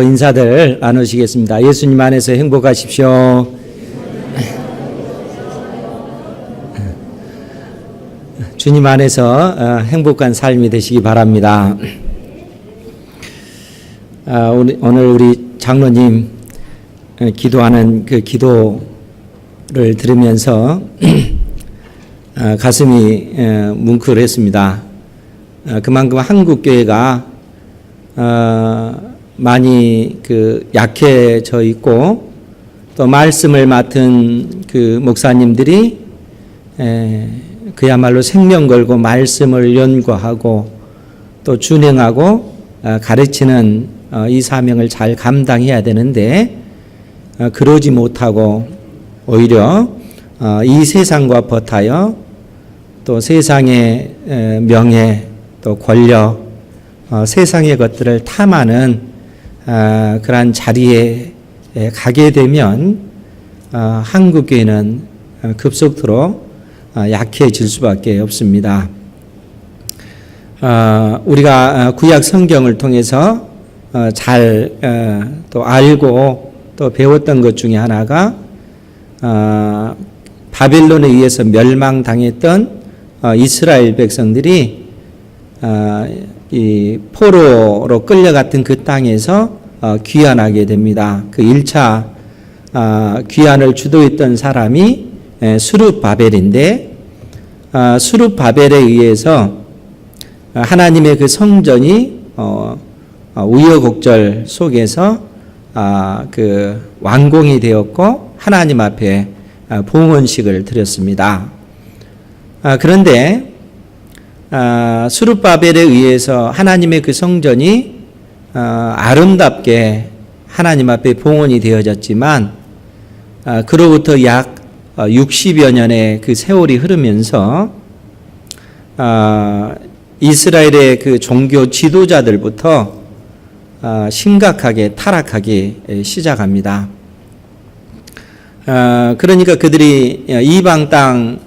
인사들 나누시겠습니다. 예수님 안에서 행복하십시오. 주님 안에서 행복한 삶이 되시기 바랍니다. 오늘 우리 장로님 기도하는 그 기도를 들으면서 가슴이 뭉클했습니다. 그만큼 한국교회가 많이 약해져 있고 또 말씀을 맡은 그 목사님들이 그야말로 생명 걸고 말씀을 연구하고 또 준행하고 가르치는 이 사명을 잘 감당해야 되는데 그러지 못하고 오히려 이 세상과 버타여 또 세상의 명예 또 권력 세상의 것들을 탐하는 그러한 자리에 가게 되면 한국교회는 급속도로 약해질 수밖에 없습니다. 우리가 구약 성경을 통해서 잘 또 알고 또 배웠던 것 중에 하나가 바벨론에 의해서 멸망당했던 이스라엘 백성들이 이 포로로 끌려갔던 그 땅에서 귀환하게 됩니다. 그 1차 귀환을 주도했던 사람이 스룹바벨인데 스룹바벨에 의해서 하나님의 그 성전이 우여곡절 속에서 그 완공이 되었고 하나님 앞에 봉헌식을 드렸습니다. 그런데 스룹바벨에 의해서 하나님의 그 성전이 아름답게 하나님 앞에 봉헌이 되어졌지만 그로부터 약 60여 년의 그 세월이 흐르면서 이스라엘의 그 종교 지도자들부터 심각하게 타락하기 시작합니다. 그러니까 그들이 이방 땅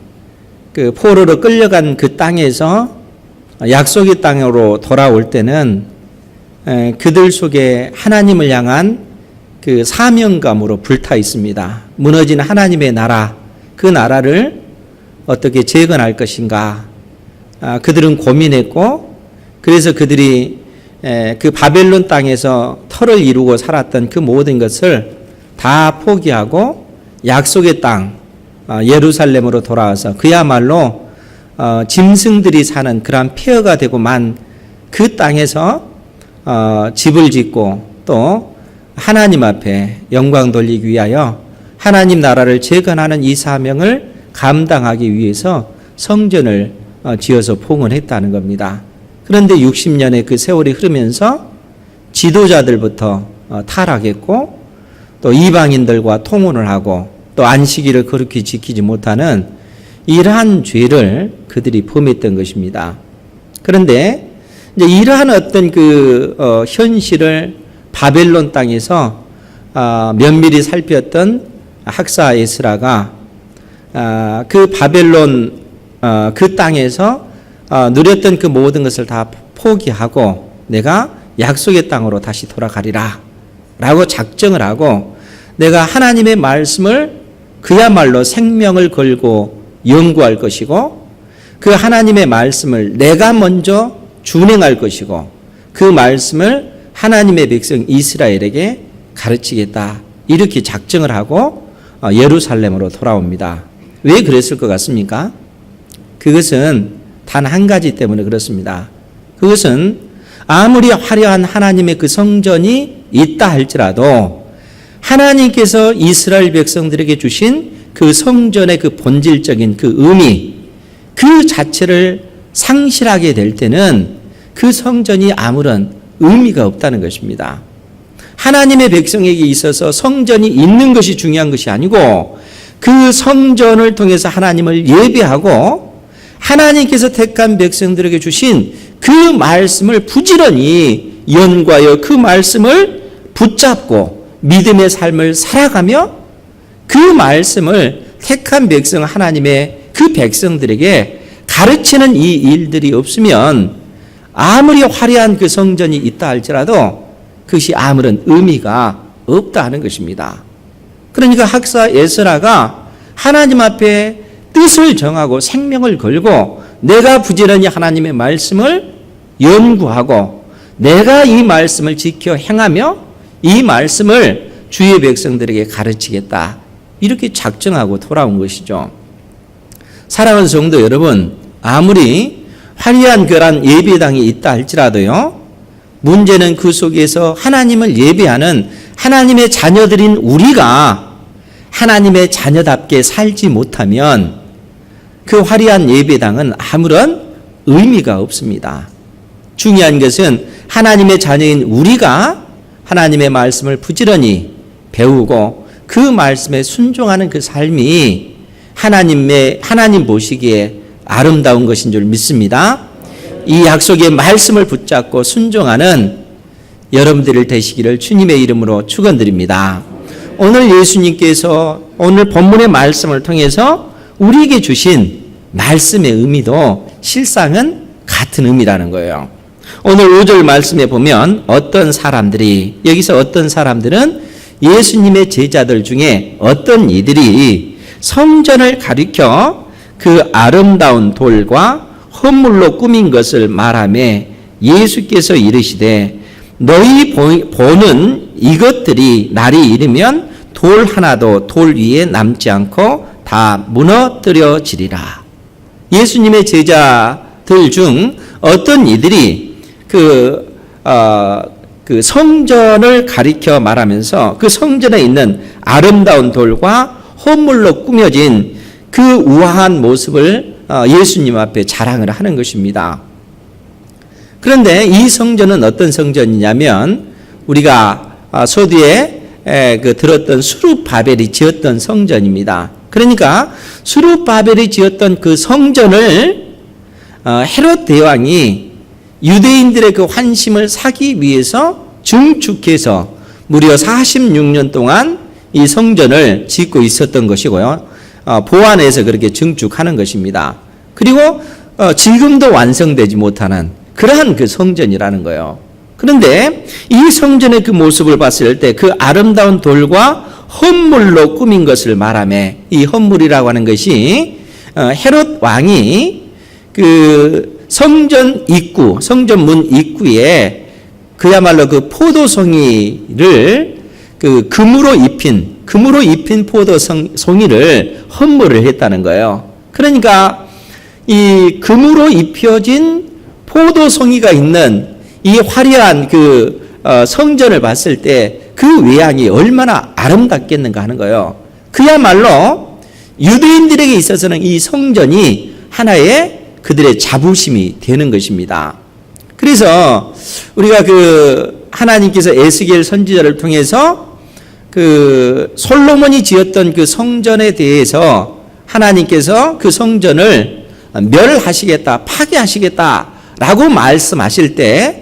그 포로로 끌려간 그 땅에서 약속의 땅으로 돌아올 때는 그들 속에 하나님을 향한 그 사명감으로 불타 있습니다. 무너진 하나님의 나라, 그 나라를 어떻게 재건할 것인가 그들은 고민했고 그래서 그들이 그 바벨론 땅에서 터를 이루고 살았던 그 모든 것을 다 포기하고 약속의 땅 예루살렘으로 돌아와서 그야말로 짐승들이 사는 그런 폐허가 되고 만 그 땅에서 집을 짓고 또 하나님 앞에 영광 돌리기 위하여 하나님 나라를 재건하는 이 사명을 감당하기 위해서 성전을 지어서 봉헌했다는 겁니다. 그런데 60년의 그 세월이 흐르면서 지도자들부터 타락했고 또 이방인들과 통혼을 하고 또 안식일을 그렇게 지키지 못하는 이러한 죄를 그들이 범했던 것입니다. 그런데 이제 이러한 어떤 그 현실을 바벨론 땅에서 면밀히 살폈던 학사 에스라가 그 바벨론 그 땅에서 누렸던 그 모든 것을 다 포기하고 내가 약속의 땅으로 다시 돌아가리라 라고 작정을 하고 내가 하나님의 말씀을 그야말로 생명을 걸고 연구할 것이고 그 하나님의 말씀을 내가 먼저 준행할 것이고 그 말씀을 하나님의 백성 이스라엘에게 가르치겠다 이렇게 작정을 하고 예루살렘으로 돌아옵니다. 왜 그랬을 것 같습니까? 그것은 단 한 가지 때문에 그렇습니다. 그것은 아무리 화려한 하나님의 그 성전이 있다 할지라도 하나님께서 이스라엘 백성들에게 주신 그 성전의 그 본질적인 그 의미 그 자체를 상실하게 될 때는 그 성전이 아무런 의미가 없다는 것입니다. 하나님의 백성에게 있어서 성전이 있는 것이 중요한 것이 아니고 그 성전을 통해서 하나님을 예배하고 하나님께서 택한 백성들에게 주신 그 말씀을 부지런히 연구하여 그 말씀을 붙잡고 믿음의 삶을 살아가며 그 말씀을 택한 백성 하나님의 그 백성들에게 가르치는 이 일들이 없으면 아무리 화려한 그 성전이 있다 할지라도 그것이 아무런 의미가 없다 하는 것입니다. 그러니까 학사 에스라가 하나님 앞에 뜻을 정하고 생명을 걸고 내가 부지런히 하나님의 말씀을 연구하고 내가 이 말씀을 지켜 행하며 이 말씀을 주의 백성들에게 가르치겠다, 이렇게 작정하고 돌아온 것이죠. 사랑하는 성도 여러분, 아무리 화려한 그런 예배당이 있다 할지라도요, 문제는 그 속에서 하나님을 예배하는 하나님의 자녀들인 우리가 하나님의 자녀답게 살지 못하면 그 화려한 예배당은 아무런 의미가 없습니다. 중요한 것은 하나님의 자녀인 우리가 하나님의 말씀을 부지런히 배우고 그 말씀에 순종하는 그 삶이 하나님 보시기에 아름다운 것인 줄 믿습니다. 이 약속의 말씀을 붙잡고 순종하는 여러분들을 되시기를 주님의 이름으로 축원드립니다. 오늘 예수님께서 오늘 본문의 말씀을 통해서 우리에게 주신 말씀의 의미도 실상은 같은 의미라는 거예요. 오늘 5절 말씀에 보면 여기서 어떤 사람들은 예수님의 제자들 중에 어떤 이들이 성전을 가리켜 그 아름다운 돌과 헌물로 꾸민 것을 말하며 예수께서 이르시되 너희 보는 이것들이 날이 이르면 돌 하나도 돌 위에 남지 않고 다 무너뜨려지리라. 예수님의 제자들 중 어떤 이들이 그 성전을 가리켜 말하면서 그 성전에 있는 아름다운 돌과 헌물로 꾸며진 그 우아한 모습을 예수님 앞에 자랑을 하는 것입니다. 그런데 이 성전은 어떤 성전이냐면 우리가 서두에 들었던 수룹바벨이 지었던 성전입니다. 그러니까 수룹바벨이 지었던 그 성전을 헤롯 대왕이 유대인들의 그 환심을 사기 위해서 증축해서 무려 46년 동안 이 성전을 짓고 있었던 것이고요. 보완해서 그렇게 증축하는 것입니다. 그리고 지금도 완성되지 못하는 그러한 그 성전이라는 거예요. 그런데 이 성전의 그 모습을 봤을 때 그 아름다운 돌과 헌물로 꾸민 것을 말하며 이 헌물이라고 하는 것이 헤롯 왕이 그 성전 문 입구에 그야말로 그 포도송이를 그 금으로 입힌 포도송이를 헌물을 했다는 거예요. 그러니까 이 금으로 입혀진 포도송이가 있는 이 화려한 그 성전을 봤을 때 그 외양이 얼마나 아름답겠는가 하는 거예요. 그야말로 유대인들에게 있어서는 이 성전이 하나의 그들의 자부심이 되는 것입니다. 그래서 우리가 그 하나님께서 에스겔 선지자를 통해서 그 솔로몬이 지었던 그 성전에 대해서 하나님께서 그 성전을 멸하시겠다, 파괴하시겠다라고 말씀하실 때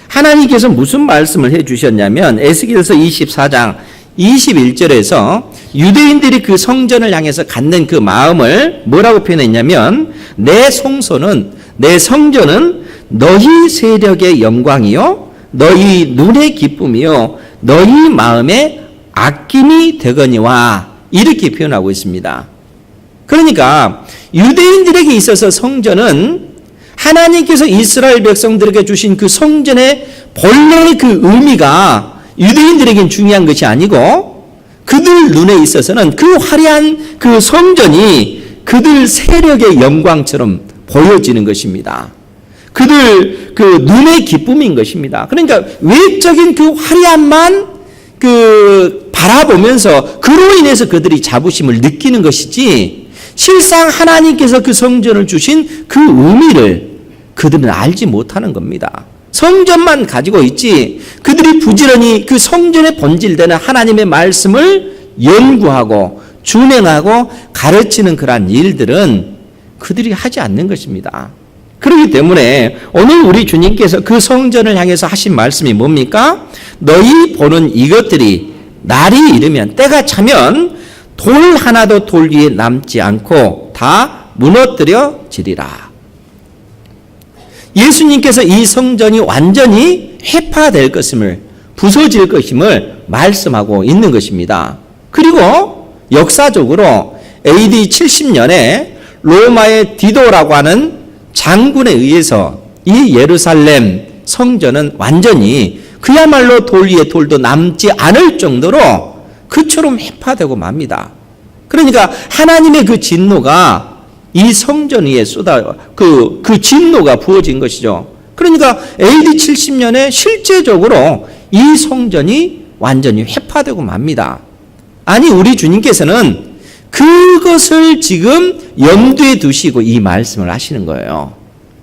하나님께서 무슨 말씀을 해주셨냐면 에스겔서 24장 21절에서 유대인들이 그 성전을 향해서 갖는 그 마음을 뭐라고 표현했냐면 내 성전은 너희 세력의 영광이요 너희 눈의 기쁨이요 너희 마음의 아낌이 되거니와, 이렇게 표현하고 있습니다. 그러니까 유대인들에게 있어서 성전은 하나님께서 이스라엘 백성들에게 주신 그 성전의 본래의 그 의미가 유대인들에겐 중요한 것이 아니고 그들 눈에 있어서는 그 화려한 그 성전이 그들 세력의 영광처럼 보여지는 것입니다. 그들 그 눈의 기쁨인 것입니다. 그러니까 외적인 그 화려함만 그 바라보면서 그로 인해서 그들이 자부심을 느끼는 것이지 실상 하나님께서 그 성전을 주신 그 의미를 그들은 알지 못하는 겁니다. 성전만 가지고 있지 그들이 부지런히 그 성전의 본질되는 하나님의 말씀을 연구하고 준행하고 가르치는 그러한 일들은 그들이 하지 않는 것입니다. 그렇기 때문에 오늘 우리 주님께서 그 성전을 향해서 하신 말씀이 뭡니까? 너희 보는 이것들이 날이 이르면 때가 차면 돌 하나도 돌 위에 남지 않고 다 무너뜨려지리라. 예수님께서 이 성전이 완전히 회파될 것임을 부서질 것임을 말씀하고 있는 것입니다. 그리고 역사적으로 AD 70년에 로마의 디도라고 하는 장군에 의해서 이 예루살렘 성전은 완전히 그야말로 돌 위에 돌도 남지 않을 정도로 그처럼 해파되고 맙니다. 그러니까 하나님의 그 진노가 이 성전 위에 그 진노가 부어진 것이죠. 그러니까 AD 70년에 실제적으로 이 성전이 완전히 회파되고 맙니다. 아니, 우리 주님께서는 그것을 지금 염두에 두시고 이 말씀을 하시는 거예요.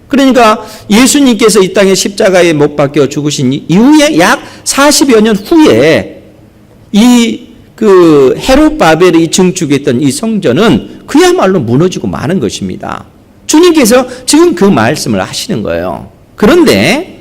그러니까 예수님께서 이 땅에 십자가에 못 박혀 죽으신 이후에 약 40여 년 후에 헤롯 바벨이 증축했던 이 성전은 그야말로 무너지고 마는 것입니다. 주님께서 지금 그 말씀을 하시는 거예요. 그런데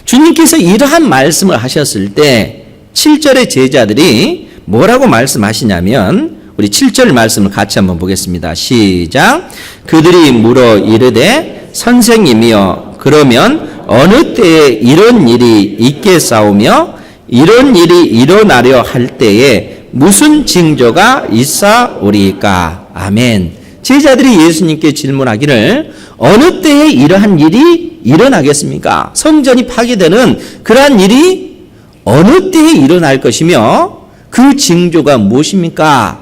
주님께서 이러한 말씀을 하셨을 때 7절의 제자들이 뭐라고 말씀하시냐면, 우리 7절 말씀을 같이 한번 보겠습니다. 시작. 그들이 물어 이르되 선생님이여, 그러면 어느 때에 이런 일이 있겠사오며 이런 일이 일어나려 할 때에 무슨 징조가 있사오리까? 아멘. 제자들이 예수님께 질문하기를, 어느 때에 이러한 일이 일어나겠습니까? 성전이 파괴되는 그러한 일이 어느 때에 일어날 것이며 그 징조가 무엇입니까?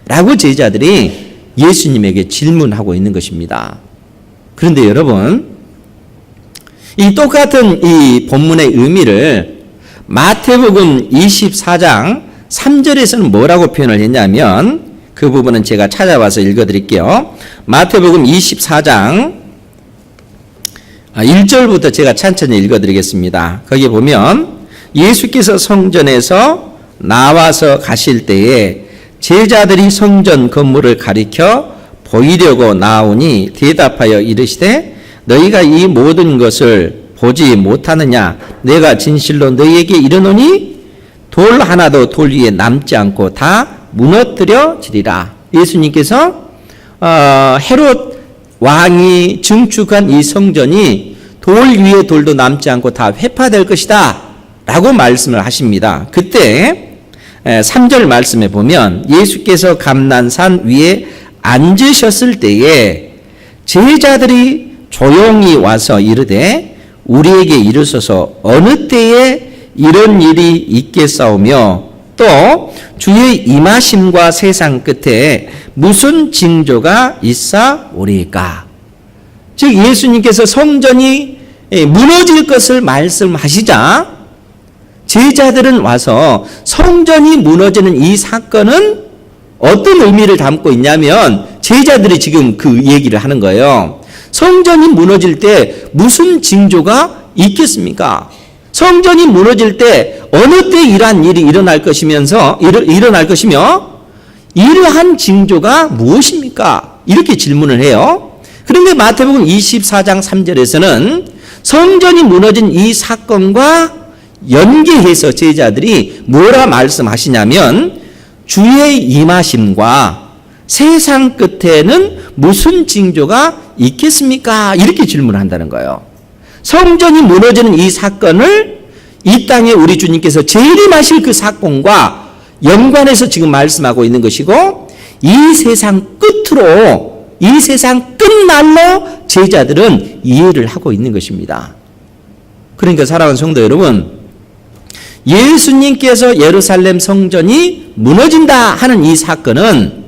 라고 제자들이 예수님에게 질문하고 있는 것입니다. 그런데 여러분, 이 똑같은 이 본문의 의미를 마태복음 24장 3절에서는 뭐라고 표현을 했냐면, 그 부분은 제가 찾아와서 읽어드릴게요. 마태복음 24장 1절부터 제가 천천히 읽어드리겠습니다. 거기 보면 예수께서 성전에서 나와서 가실 때에 제자들이 성전 건물을 가리켜 보이려고 나오니 대답하여 이르시되 너희가 이 모든 것을 보지 못하느냐? 내가 진실로 너희에게 이르노니 돌 하나도 돌 위에 남지 않고 다 무너뜨려지리라. 예수님께서 헤롯 왕이 증축한 이 성전이 돌 위에 돌도 남지 않고 다 회파될 것이다 라고 말씀을 하십니다. 그때 3절 말씀에 보면 예수께서 감난산 위에 앉으셨을 때에 제자들이 조용히 와서 이르되 우리에게 이르소서 어느 때에 이런 일이 있겠사오며 또 주의 임하심과 세상 끝에 무슨 징조가 있사오리까? 즉 예수님께서 성전이 무너질 것을 말씀하시자 제자들은 와서 성전이 무너지는 이 사건은 어떤 의미를 담고 있냐면 제자들이 지금 그 얘기를 하는 거예요. 성전이 무너질 때 무슨 징조가 있겠습니까? 성전이 무너질 때 어느 때 이러한 일이 일어날 것이며 이러한 징조가 무엇입니까? 이렇게 질문을 해요. 그런데 마태복음 24장 3절에서는 성전이 무너진 이 사건과 연계해서 제자들이 뭐라 말씀하시냐면 주의 임하심과 세상 끝에는 무슨 징조가 있겠습니까? 이렇게 질문한다는 거예요. 성전이 무너지는 이 사건을 이 땅에 우리 주님께서 재림하실 그 사건과 연관해서 지금 말씀하고 있는 것이고 이 세상 끝으로 이 세상 끝날로 제자들은 이해를 하고 있는 것입니다. 그러니까 사랑하는 성도 여러분, 예수님께서 예루살렘 성전이 무너진다 하는 이 사건은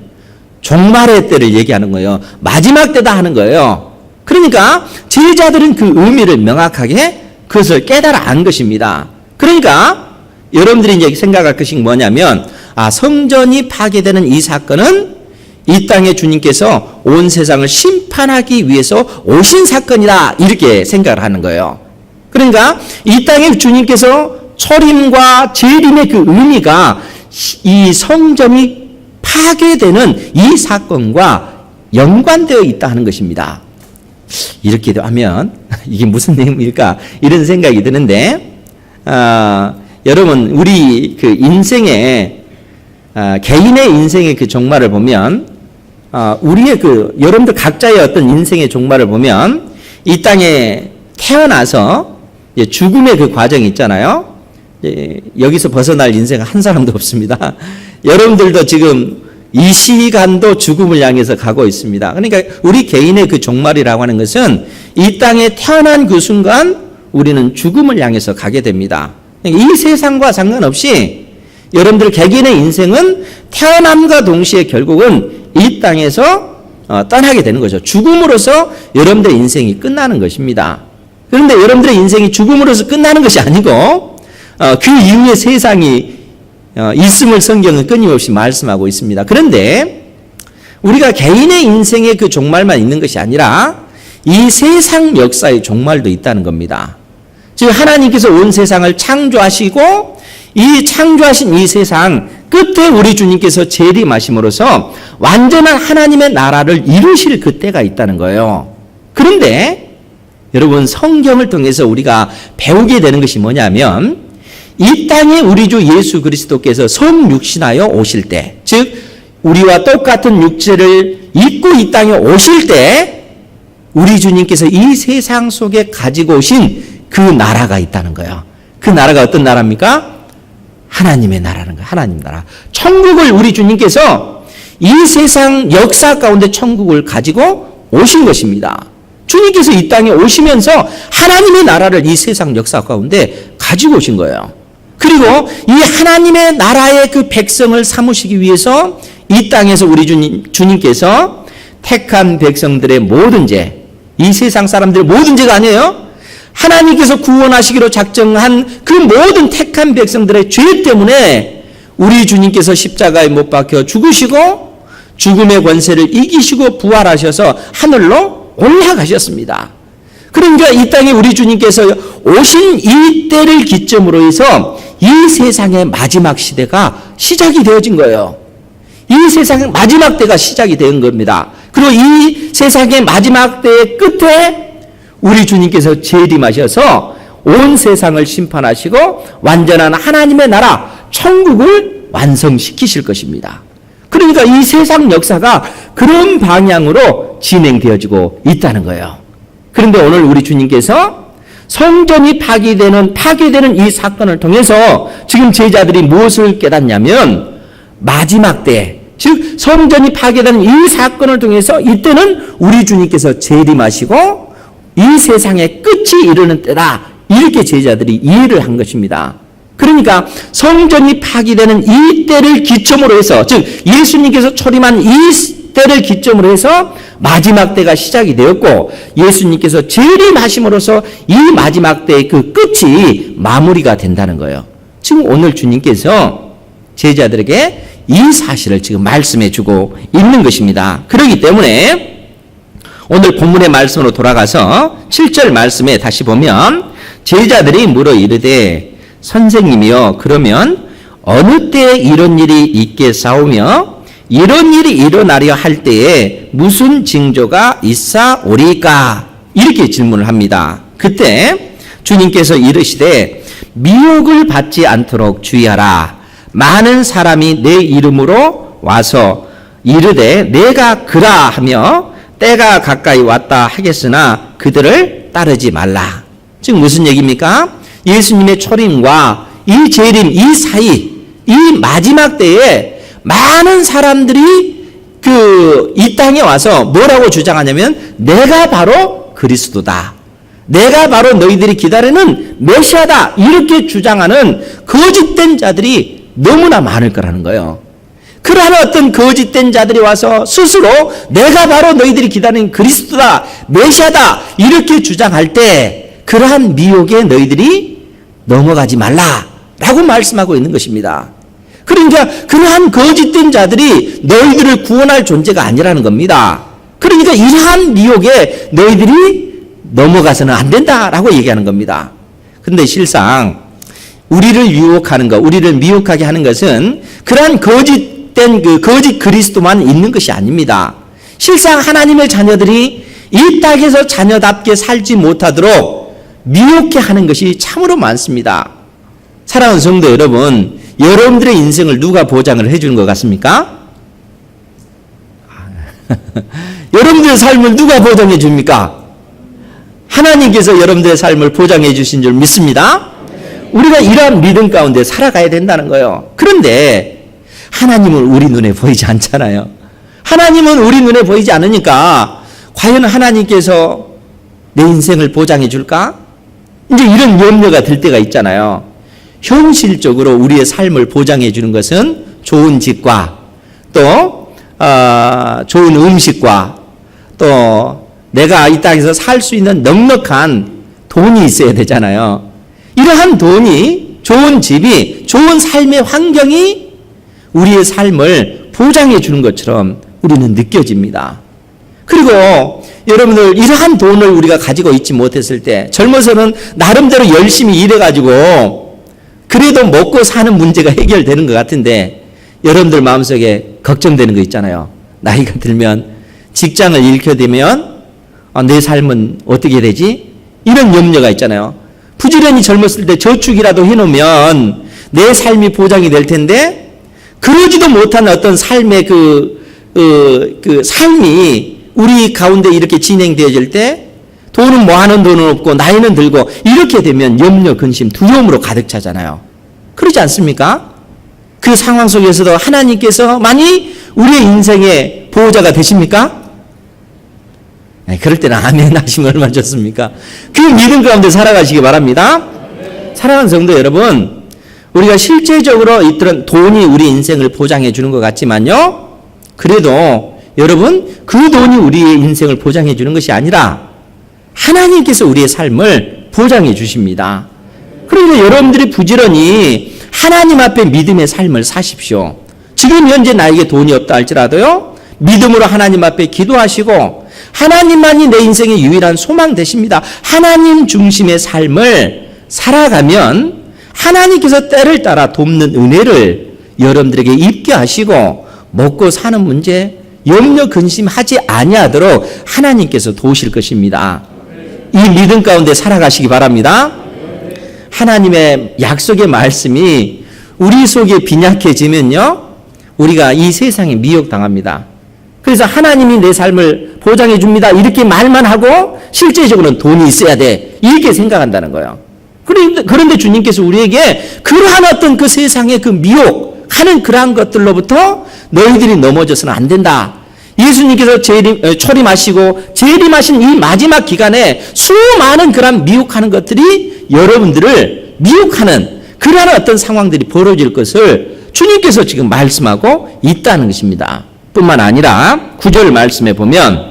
종말의 때를 얘기하는 거예요. 마지막 때다 하는 거예요. 그러니까 제자들은 그 의미를 명확하게 그것을 깨달아 안 것입니다. 그러니까 여러분들이 이제 생각할 것이 뭐냐면 성전이 파괴되는 이 사건은 이 땅에 주님께서 온 세상을 심판하기 위해서 오신 사건이다 이렇게 생각을 하는 거예요. 그러니까 이 땅에 주님께서 초림과 재림의 그 의미가 이 성전이 파괴되는 이 사건과 연관되어 있다 하는 것입니다. 이렇게 하면 이게 무슨 내용일까 이런 생각이 드는데 여러분 우리 그 인생의 개인의 인생의 그 종말을 보면 우리의 그 여러분들 각자의 어떤 인생의 종말을 보면 이 땅에 태어나서 죽음의 그 과정이 있잖아요. 여기서 벗어날 인생 한 사람도 없습니다. 여러분들도 지금 이 시간도 죽음을 향해서 가고 있습니다. 그러니까 우리 개인의 그 종말이라고 하는 것은 이 땅에 태어난 그 순간 우리는 죽음을 향해서 가게 됩니다. 이 세상과 상관없이 여러분들 개개인의 인생은 태어남과 동시에 결국은 이 땅에서 떠나게 되는 거죠. 죽음으로써 여러분들의 인생이 끝나는 것입니다. 그런데 여러분들의 인생이 죽음으로써 끝나는 것이 아니고 그 이후의 세상이 있음을 성경은 끊임없이 말씀하고 있습니다. 그런데 우리가 개인의 인생의 그 종말만 있는 것이 아니라 이 세상 역사의 종말도 있다는 겁니다. 즉 하나님께서 온 세상을 창조하시고 이 창조하신 이 세상 끝에 우리 주님께서 재림하심으로써 완전한 하나님의 나라를 이루실 그때가 있다는 거예요. 그런데 여러분 성경을 통해서 우리가 배우게 되는 것이 뭐냐면 이 땅에 우리 주 예수 그리스도께서 성육신하여 오실 때, 즉 우리와 똑같은 육체를 입고 이 땅에 오실 때 우리 주님께서 이 세상 속에 가지고 오신 그 나라가 있다는 거예요. 그 나라가 어떤 나라입니까? 하나님의 나라는 거예요. 하나님 나라. 천국을 우리 주님께서 이 세상 역사 가운데 천국을 가지고 오신 것입니다. 주님께서 이 땅에 오시면서 하나님의 나라를 이 세상 역사 가운데 가지고 오신 거예요. 그리고 이 하나님의 나라의 그 백성을 삼으시기 위해서 이 땅에서 우리 주님께서 택한 백성들의 모든 죄, 이 세상 사람들의 모든 죄가 아니에요. 하나님께서 구원하시기로 작정한 그 모든 택한 백성들의 죄 때문에 우리 주님께서 십자가에 못 박혀 죽으시고 죽음의 권세를 이기시고 부활하셔서 하늘로 올라가셨습니다. 그러니까 이 땅에 우리 주님께서 오신 이 때를 기점으로 해서 이 세상의 마지막 시대가 시작이 되어진 거예요. 이 세상의 마지막 때가 시작이 된 겁니다. 그리고 이 세상의 마지막 때의 끝에 우리 주님께서 재림하셔서 온 세상을 심판하시고 완전한 하나님의 나라 천국을 완성시키실 것입니다. 그러니까 이 세상 역사가 그런 방향으로 진행되어지고 있다는 거예요. 그런데 오늘 우리 주님께서 성전이 파괴되는 이 사건을 통해서 지금 제자들이 무엇을 깨닫냐면 마지막 때, 즉 성전이 파괴되는 이 사건을 통해서 이때는 우리 주님께서 재림하시고 이 세상의 끝이 이르는 때다. 이렇게 제자들이 이해를 한 것입니다. 그러니까 성전이 파괴되는 이 때를 기점으로 해서, 즉 예수님께서 초림한 이 때를 기점으로 해서 마지막 때가 시작이 되었고 예수님께서 재림하심으로써 이 마지막 때의 그 끝이 마무리가 된다는 거예요. 지금 오늘 주님께서 제자들에게 이 사실을 지금 말씀해 주고 있는 것입니다. 그렇기 때문에 오늘 본문의 말씀으로 돌아가서 7절 말씀에 다시 보면 제자들이 물어 이르되 선생님이여 그러면 어느 때에 이런 일이 있겠사오며 이런 일이 일어나려 할 때에 무슨 징조가 있사오리까? 이렇게 질문을 합니다. 그때 주님께서 이르시되 미혹을 받지 않도록 주의하라. 많은 사람이 내 이름으로 와서 이르되 내가 그라 하며 때가 가까이 왔다 하겠으나 그들을 따르지 말라. 지금 무슨 얘기입니까? 예수님의 초림과 이 재림 이 사이 이 마지막 때에 많은 사람들이 이 땅에 와서 뭐라고 주장하냐면 내가 바로 그리스도다. 내가 바로 너희들이 기다리는 메시아다. 이렇게 주장하는 거짓된 자들이 너무나 많을 거라는 거예요. 그러한 어떤 거짓된 자들이 와서 스스로 내가 바로 너희들이 기다리는 그리스도다, 메시아다 이렇게 주장할 때 그러한 미혹에 너희들이 넘어가지 말라라고 말씀하고 있는 것입니다. 그러니까 그러한 거짓된 자들이 너희들을 구원할 존재가 아니라는 겁니다. 그러니까 이러한 미혹에 너희들이 넘어가서는 안 된다라고 얘기하는 겁니다. 그런데 실상 우리를 유혹하는 것, 우리를 미혹하게 하는 것은 그러한 거짓된 거짓 그리스도만 있는 것이 아닙니다. 실상 하나님의 자녀들이 이 땅에서 자녀답게 살지 못하도록 미혹해 하는 것이 참으로 많습니다. 사랑하는 성도 여러분, 여러분들의 인생을 누가 보장을 해주는 것 같습니까? 여러분들의 삶을 누가 보장해 줍니까? 하나님께서 여러분들의 삶을 보장해 주신 줄 믿습니다. 우리가 이러한 믿음 가운데 살아가야 된다는 거예요. 그런데 하나님은 우리 눈에 보이지 않잖아요. 하나님은 우리 눈에 보이지 않으니까 과연 하나님께서 내 인생을 보장해 줄까? 이제 이런 염려가 들 때가 있잖아요. 현실적으로 우리의 삶을 보장해 주는 것은 좋은 집과 또 좋은 음식과 또 내가 이 땅에서 살 수 있는 넉넉한 돈이 있어야 되잖아요. 이러한 돈이, 좋은 집이, 좋은 삶의 환경이 우리의 삶을 보장해 주는 것처럼 우리는 느껴집니다. 그리고 여러분들 이러한 돈을 우리가 가지고 있지 못했을 때 젊어서는 나름대로 열심히 일해가지고 그래도 먹고 사는 문제가 해결되는 것 같은데 여러분들 마음속에 걱정되는 거 있잖아요. 나이가 들면 직장을 잃게 되면 내 삶은 어떻게 되지? 이런 염려가 있잖아요. 부지런히 젊었을 때 저축이라도 해놓으면 내 삶이 보장이 될 텐데 그러지도 못한 어떤 삶의 그 삶이 우리 가운데 이렇게 진행되어질 때 돈은 뭐하는 돈은 없고 나이는 들고 이렇게 되면 염려, 근심, 두려움으로 가득 차잖아요. 그러지 않습니까? 그 상황 속에서도 하나님께서 많이 우리의 인생의 보호자가 되십니까? 그럴 때는 아멘 하시면 얼마나 좋습니까? 그 믿음 가운데 살아가시기 바랍니다. 사랑하는 성도 여러분, 우리가 실제적으로 이런 돈이 우리 인생을 보장해 주는 것 같지만요, 그래도 여러분 그 돈이 우리의 인생을 보장해 주는 것이 아니라 하나님께서 우리의 삶을 보장해 주십니다. 그러니까 여러분들이 부지런히 하나님 앞에 믿음의 삶을 사십시오. 지금 현재 나에게 돈이 없다 할지라도요, 믿음으로 하나님 앞에 기도하시고 하나님만이 내 인생의 유일한 소망 되십니다. 하나님 중심의 삶을 살아가면 하나님께서 때를 따라 돕는 은혜를 여러분들에게 입게 하시고 먹고 사는 문제 염려 근심하지 아니하도록 하나님께서 도우실 것입니다. 이 믿음 가운데 살아가시기 바랍니다. 하나님의 약속의 말씀이 우리 속에 빈약해지면요, 우리가 이 세상에 미혹당합니다. 그래서 하나님이 내 삶을 보장해 줍니다 이렇게 말만 하고 실제적으로는 돈이 있어야 돼 이렇게 생각한다는 거예요. 그런데 주님께서 우리에게 그러한 어떤 그 세상의 그 미혹하는 그러한 것들로부터 너희들이 넘어져서는 안 된다. 예수님께서 초림하시고 재림하신 이 마지막 기간에 수많은 그러한 미혹하는 것들이 여러분들을 미혹하는 그러한 어떤 상황들이 벌어질 것을 주님께서 지금 말씀하고 있다는 것입니다. 뿐만 아니라 9절 말씀에 보면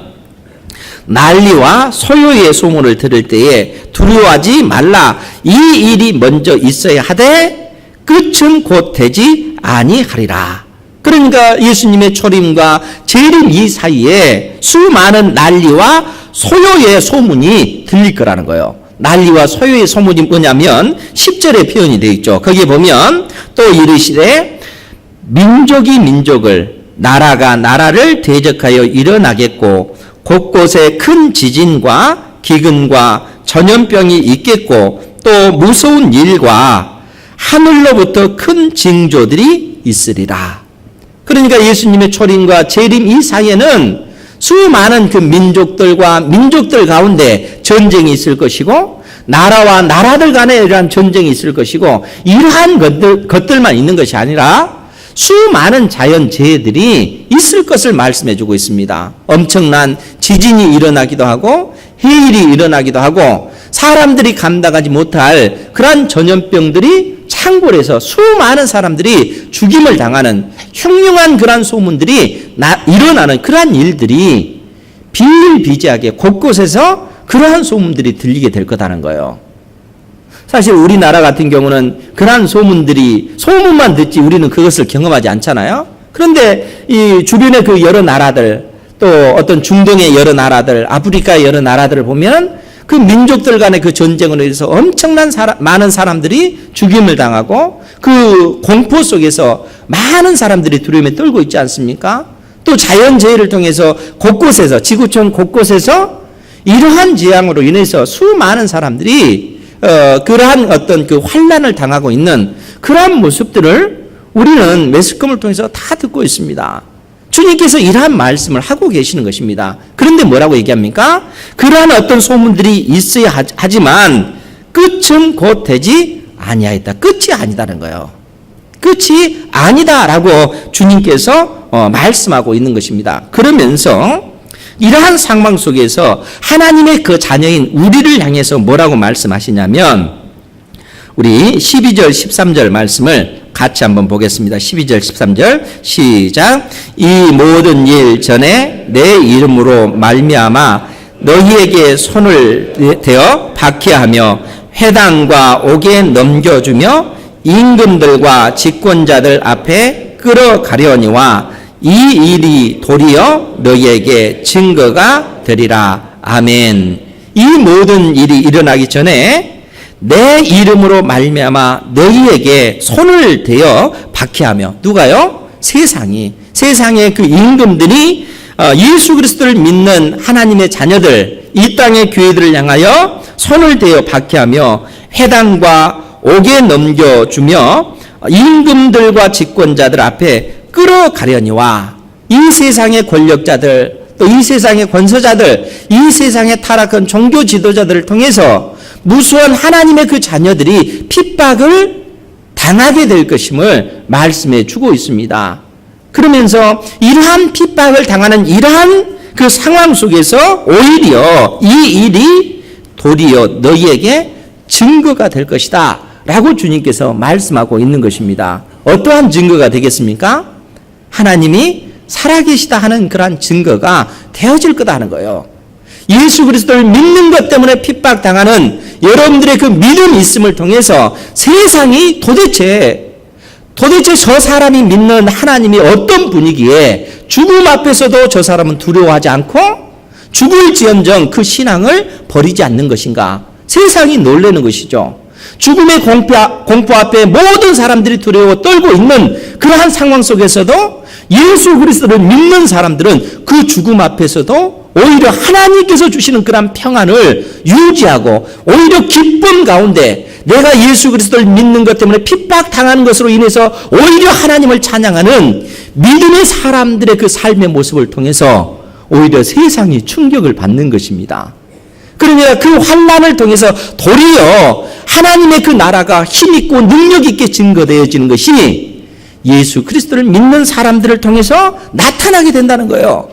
난리와 소요의 소문을 들을 때에 두려워하지 말라. 이 일이 먼저 있어야 하되 끝은 곧 되지 아니하리라. 그러니까 예수님의 초림과 재림 이 사이에 수많은 난리와 소요의 소문이 들릴 거라는 거예요. 난리와 소요의 소문이 뭐냐면 10절에 표현이 되어 있죠. 거기에 보면 또 이르시되 민족이 민족을 나라가 나라를 대적하여 일어나겠고 곳곳에 큰 지진과 기근과 전염병이 있겠고 또 무서운 일과 하늘로부터 큰 징조들이 있으리라. 그러니까 예수님의 초림과 재림 이 사이에는 수많은 그 민족들과 민족들 가운데 전쟁이 있을 것이고 나라와 나라들 간에 이러한 전쟁이 있을 것이고 이러한 것들만 있는 것이 아니라 수많은 자연재해들이 있을 것을 말씀해 주고 있습니다. 엄청난 지진이 일어나기도 하고 해일이 일어나기도 하고 사람들이 감당하지 못할 그러한 전염병들이 창궐해서 수많은 사람들이 죽임을 당하는 흉흉한 그러한 소문들이 일어나는 그러한 일들이 비일비재하게 곳곳에서 그러한 소문들이 들리게 될 거다는 거예요. 사실 우리나라 같은 경우는 그러한 소문만 듣지 우리는 그것을 경험하지 않잖아요. 그런데 이 주변의 그 여러 나라들, 또 어떤 중동의 여러 나라들, 아프리카의 여러 나라들을 보면 그 민족들 간의 그 전쟁으로 인해서 엄청난 많은 사람들이 죽임을 당하고 그 공포 속에서 많은 사람들이 두려움에 떨고 있지 않습니까? 또 자연재해를 통해서 곳곳에서, 지구촌 곳곳에서 이러한 재앙으로 인해서 수많은 사람들이 그러한 어떤 그 환난을 당하고 있는 그러한 모습들을 우리는 매스컴을 통해서 다 듣고 있습니다. 주님께서 이러한 말씀을 하고 계시는 것입니다. 그런데 뭐라고 얘기합니까? 그러한 어떤 소문들이 있어야 하지만 끝은 곧 되지 아니하였다. 끝이 아니다는 거예요. 끝이 아니다라고 주님께서 말씀하고 있는 것입니다. 그러면서 이러한 상황 속에서 하나님의 그 자녀인 우리를 향해서 뭐라고 말씀하시냐면 우리 12절 13절 말씀을 같이 한번 보겠습니다. 12절 13절 시작. 이 모든 일 전에 내 이름으로 말미암아 너희에게 손을 대어 박해하며 회당과 옥에 넘겨주며 임금들과 집권자들 앞에 끌어가려니와 이 일이 도리어 너희에게 증거가 되리라. 아멘. 이 모든 일이 일어나기 전에 내 이름으로 말미암아 너희에게 손을 대어 박해하며, 누가요? 세상의 그 임금들이 예수 그리스도를 믿는 하나님의 자녀들, 이 땅의 교회들을 향하여 손을 대어 박해하며 회당과 옥에 넘겨주며 임금들과 집권자들 앞에 끌어가려니와, 이 세상의 권력자들, 또 이 세상의 권세자들, 이 세상의 타락한 종교 지도자들을 통해서 무수한 하나님의 그 자녀들이 핍박을 당하게 될 것임을 말씀해 주고 있습니다. 그러면서 이러한 핍박을 당하는 이러한 그 상황 속에서 오히려 이 일이 도리어 너희에게 증거가 될 것이다 라고 주님께서 말씀하고 있는 것입니다. 어떠한 증거가 되겠습니까? 하나님이 살아계시다 하는 그러한 증거가 되어질 거다 하는 거예요. 예수 그리스도를 믿는 것 때문에 핍박당하는 여러분들의 그 믿음이 있음을 통해서 세상이 도대체 저 사람이 믿는 하나님이 어떤 분이기에 죽음 앞에서도 저 사람은 두려워하지 않고 죽을지언정 그 신앙을 버리지 않는 것인가? 세상이 놀라는 것이죠. 죽음의 공포 앞에 모든 사람들이 두려워 떨고 있는 그러한 상황 속에서도 예수 그리스도를 믿는 사람들은 그 죽음 앞에서도 오히려 하나님께서 주시는 그런 평안을 유지하고 오히려 기쁨 가운데 내가 예수 그리스도를 믿는 것 때문에 핍박당하는 것으로 인해서 오히려 하나님을 찬양하는 믿음의 사람들의 그 삶의 모습을 통해서 오히려 세상이 충격을 받는 것입니다. 그러니까 그 환난을 통해서 도리어 하나님의 그 나라가 힘있고 능력있게 증거되어지는 것이 예수 그리스도를 믿는 사람들을 통해서 나타나게 된다는 거예요.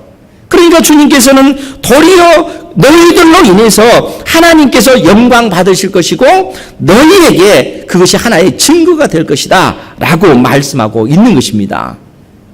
그러니까 주님께서는 도리어 너희들로 인해서 하나님께서 영광 받으실 것이고 너희에게 그것이 하나의 증거가 될 것이다 라고 말씀하고 있는 것입니다.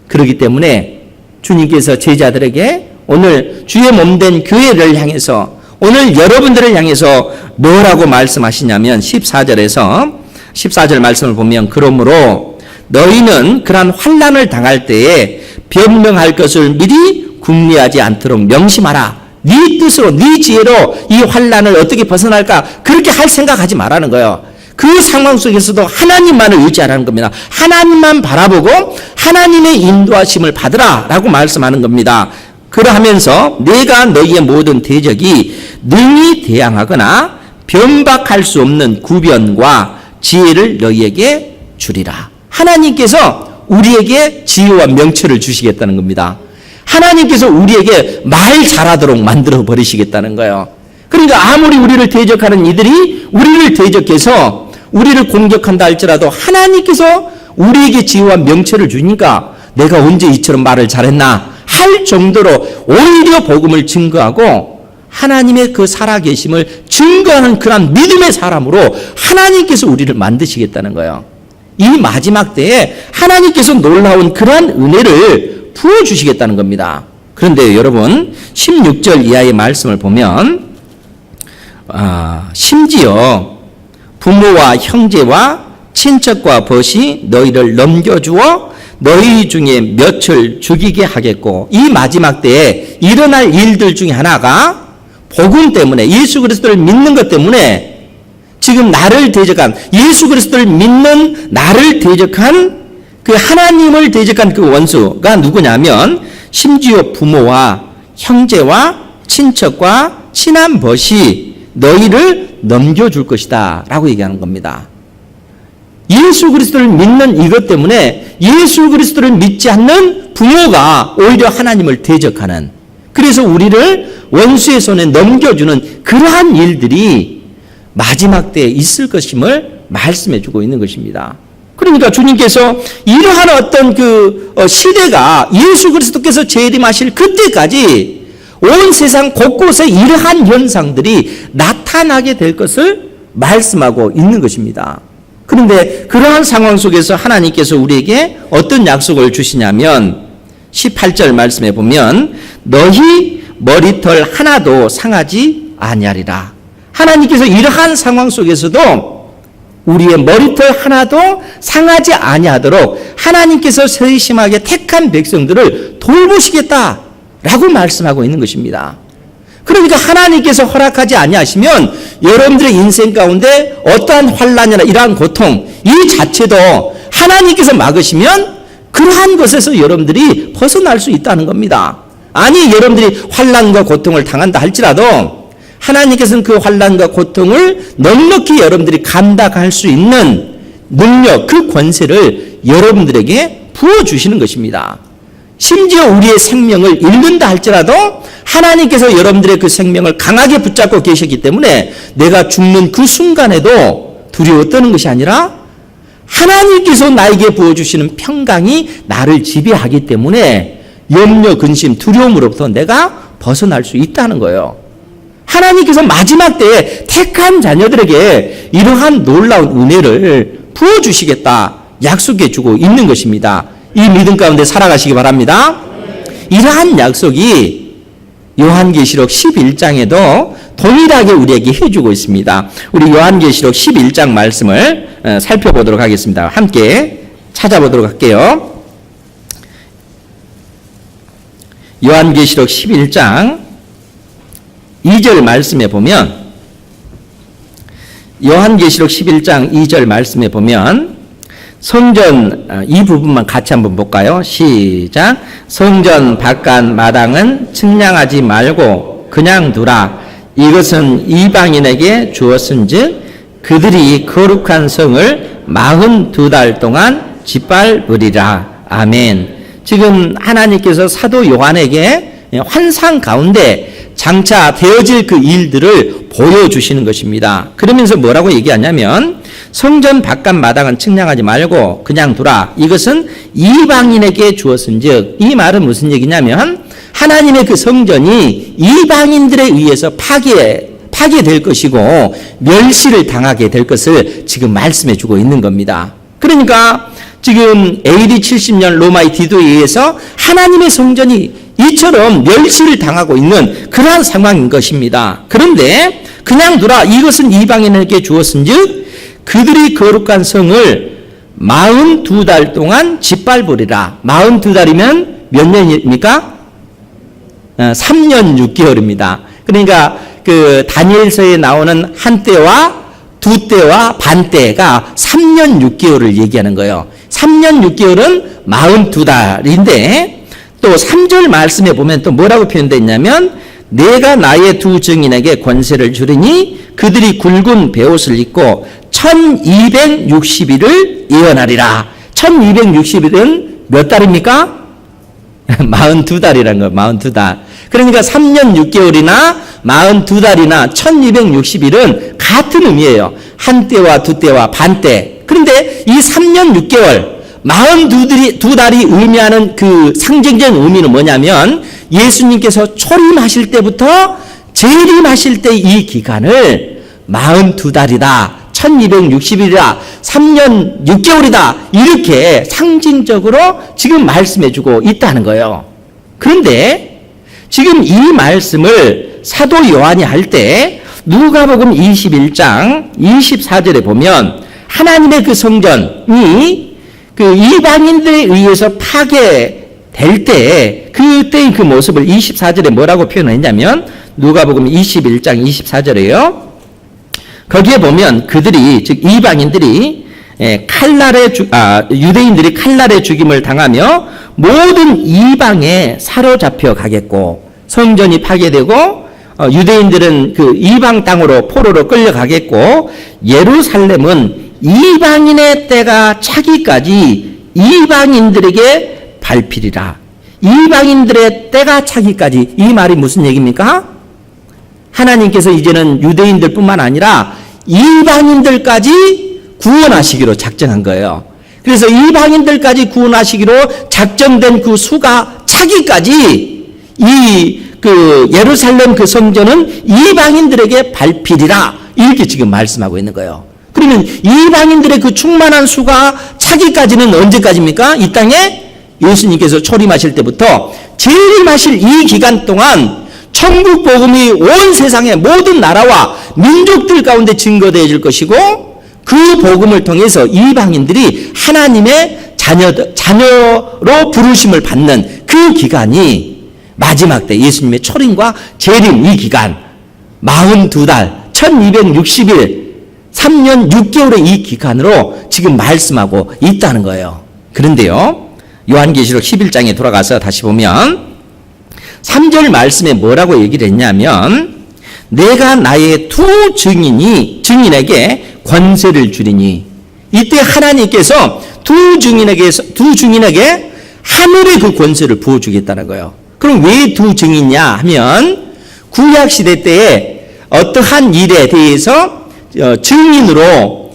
그렇기 때문에 주님께서 제자들에게 오늘 주의 몸된 교회를 향해서, 오늘 여러분들을 향해서 뭐라고 말씀하시냐면 14절 말씀을 보면 그러므로 너희는 그러한 환난을 당할 때에 변명할 것을 미리 궁리하지 않도록 명심하라. 네 뜻으로 네 지혜로 이 환난을 어떻게 벗어날까 그렇게 할 생각하지 말라는 거예요. 그 상황 속에서도 하나님만을 의지하라는 겁니다. 하나님만 바라보고 하나님의 인도하심을 받으라 라고 말씀하는 겁니다. 그러하면서 내가 너희의 모든 대적이 능히 대항하거나 변박할 수 없는 구변과 지혜를 너희에게 주리라. 하나님께서 우리에게 지혜와 명철을 주시겠다는 겁니다. 하나님께서 우리에게 말 잘하도록 만들어 버리시겠다는 거예요. 그러니까 아무리 우리를 대적하는 이들이 우리를 대적해서 우리를 공격한다 할지라도 하나님께서 우리에게 지혜와 명철을 주니까 내가 언제 이처럼 말을 잘했나 할 정도로 오히려 복음을 증거하고 하나님의 그 살아계심을 증거하는 그런 믿음의 사람으로 하나님께서 우리를 만드시겠다는 거예요. 이 마지막 때에 하나님께서 놀라운 그러한 은혜를 부어주시겠다는 겁니다. 그런데 여러분 16절 이하의 말씀을 보면 심지어 부모와 형제와 친척과 벗이 너희를 넘겨주어 너희 중에 몇을 죽이게 하겠고, 이 마지막 때에 일어날 일들 중에 하나가 복음 때문에 예수 그리스도를 믿는 것 때문에 지금 나를 대적한 예수 그리스도를 믿는 나를 대적한 그 하나님을 대적한 그 원수가 누구냐면 심지어 부모와 형제와 친척과 친한 벗이 너희를 넘겨줄 것이다 라고 얘기하는 겁니다. 예수 그리스도를 믿는 이것 때문에 예수 그리스도를 믿지 않는 부모가 오히려 하나님을 대적하는, 그래서 우리를 원수의 손에 넘겨주는 그러한 일들이 마지막 때에 있을 것임을 말씀해 주고 있는 것입니다. 그러니까 주님께서 이러한 어떤 시대가 예수 그리스도께서 재림하실 그때까지 온 세상 곳곳에 이러한 현상들이 나타나게 될 것을 말씀하고 있는 것입니다. 그런데 그러한 상황 속에서 하나님께서 우리에게 어떤 약속을 주시냐면 18절 말씀해 보면 너희 머리털 하나도 상하지 아니하리라. 하나님께서 이러한 상황 속에서도 우리의 머리털 하나도 상하지 아니하도록 하나님께서 세심하게 택한 백성들을 돌보시겠다라고 말씀하고 있는 것입니다. 그러니까 하나님께서 허락하지 아니하시면 여러분들의 인생 가운데 어떠한 환난이나 이러한 고통 이 자체도 하나님께서 막으시면 그러한 것에서 여러분들이 벗어날 수 있다는 겁니다. 아니 여러분들이 환난과 고통을 당한다 할지라도 하나님께서는 그 환난과 고통을 넉넉히 여러분들이 감당할 수 있는 능력, 그 권세를 여러분들에게 부어주시는 것입니다. 심지어 우리의 생명을 잃는다 할지라도 하나님께서 여러분들의 그 생명을 강하게 붙잡고 계셨기 때문에 내가 죽는 그 순간에도 두려워 떠는 것이 아니라 하나님께서 나에게 부어주시는 평강이 나를 지배하기 때문에 염려, 근심, 두려움으로부터 내가 벗어날 수 있다는 거예요. 하나님께서 마지막 때에 택한 자녀들에게 이러한 놀라운 은혜를 부어주시겠다 약속해 주고 있는 것입니다. 이 믿음 가운데 살아가시기 바랍니다. 이러한 약속이 요한계시록 11장에도 동일하게 우리에게 해주고 있습니다. 우리 요한계시록 11장 말씀을 살펴보도록 하겠습니다. 함께 찾아보도록 할게요. 요한계시록 11장 2절 말씀에 보면 요한계시록 11장 2절 말씀에 보면 성전 이 부분만 같이 한번 볼까요? 시작. 성전 바깥 마당은 측량하지 말고 그냥 두라. 이것은 이방인에게 주었은즉 그들이 거룩한 성을 42달 동안 짓밟으리라. 아멘. 지금 하나님께서 사도 요한에게 환상 가운데 장차 되어질 그 일들을 보여주시는 것입니다. 그러면서 뭐라고 얘기하냐면 성전 바깥 마당은 측량하지 말고 그냥 두라. 이것은 이방인에게 주었은즉 이 말은 무슨 얘기냐면 하나님의 그 성전이 이방인들에 의해서 파괴될 것이고 멸시를 당하게 될 것을 지금 말씀해 주고 있는 겁니다. 그러니까 지금 AD 70년 로마의 디도에 의해서 하나님의 성전이 이처럼 멸시를 당하고 있는 그러한 상황인 것입니다. 그런데 그냥 두라. 이것은 이방인에게 주었은즉 그들이 거룩한 성을 42달 동안 짓밟으리라. 42달이면 몇 년입니까? 3년 6개월입니다. 그러니까 그 다니엘서에 나오는 한 때와 두 때와 반 때가 3년 6개월을 얘기하는 거예요. 3년 6개월은 42달인데 또 3절 말씀에 보면 또 뭐라고 표현되어 있냐면 내가 나의 두 증인에게 권세를 주리니 그들이 굵은 베옷을 입고 1260일을 예언하리라. 1260일은 몇 달입니까? 42달이라는 거예요. 42달. 그러니까 3년 6개월이나 42달이나 1260일은 같은 의미예요. 한 때와 두 때와 반 때. 그런데 이 3년 6개월 42달이 의미하는 그 상징적인 의미는 뭐냐면 예수님께서 초림하실 때부터 재림하실 때 이 기간을 42달이다. 1260일이다. 3년 6개월이다. 이렇게 상징적으로 지금 말씀해주고 있다는 거예요. 그런데 지금 이 말씀을 사도 요한이 할 때 누가복음 21장 24절에 보면 하나님의 그 성전이 그 이방인들에 의해서 파괴될 때 그때의 그 모습을 24절에 뭐라고 표현했냐면 누가복음 21장 24절에요. 거기에 보면 그들이 즉 이방인들이 유대인들이 칼날에 죽임을 당하며 모든 이방에 사로잡혀 가겠고 성전이 파괴되고 유대인들은 그 이방 땅으로 포로로 끌려가겠고 예루살렘은 이방인의 때가 차기까지 이방인들에게 밟히리라. 이방인들의 때가 차기까지 이 말이 무슨 얘기입니까? 하나님께서 이제는 유대인들뿐만 아니라 이방인들까지 구원하시기로 작정한 거예요. 그래서 이방인들까지 구원하시기로 작정된 그 수가 차기까지 예루살렘 그 성전은 이방인들에게 발필이라 이렇게 지금 말씀하고 있는 거예요. 그러면 이방인들의 그 충만한 수가 차기까지는 언제까지입니까? 이 땅에 예수님께서 초림하실 때부터 재림하실 이 기간 동안 천국 복음이 온 세상의 모든 나라와 민족들 가운데 증거되어질 것이고, 그 복음을 통해서 이방인들이 하나님의 자녀로 부르심을 받는 그 기간이 마지막 때 예수님의 초림과 재림 이 기간 42달 1260일 3년 6개월의 이 기간으로 지금 말씀하고 있다는 거예요. 그런데요, 요한계시록 11장에 돌아가서 다시 보면 3절 말씀에 뭐라고 얘기를 했냐면, 내가 나의 두 증인에게 권세를 주리니, 이때 하나님께서 두 증인에게 하늘의 그 권세를 부어주겠다는 거예요. 그럼 왜 두 증인이냐 하면, 구약시대 때에 어떠한 일에 대해서 증인으로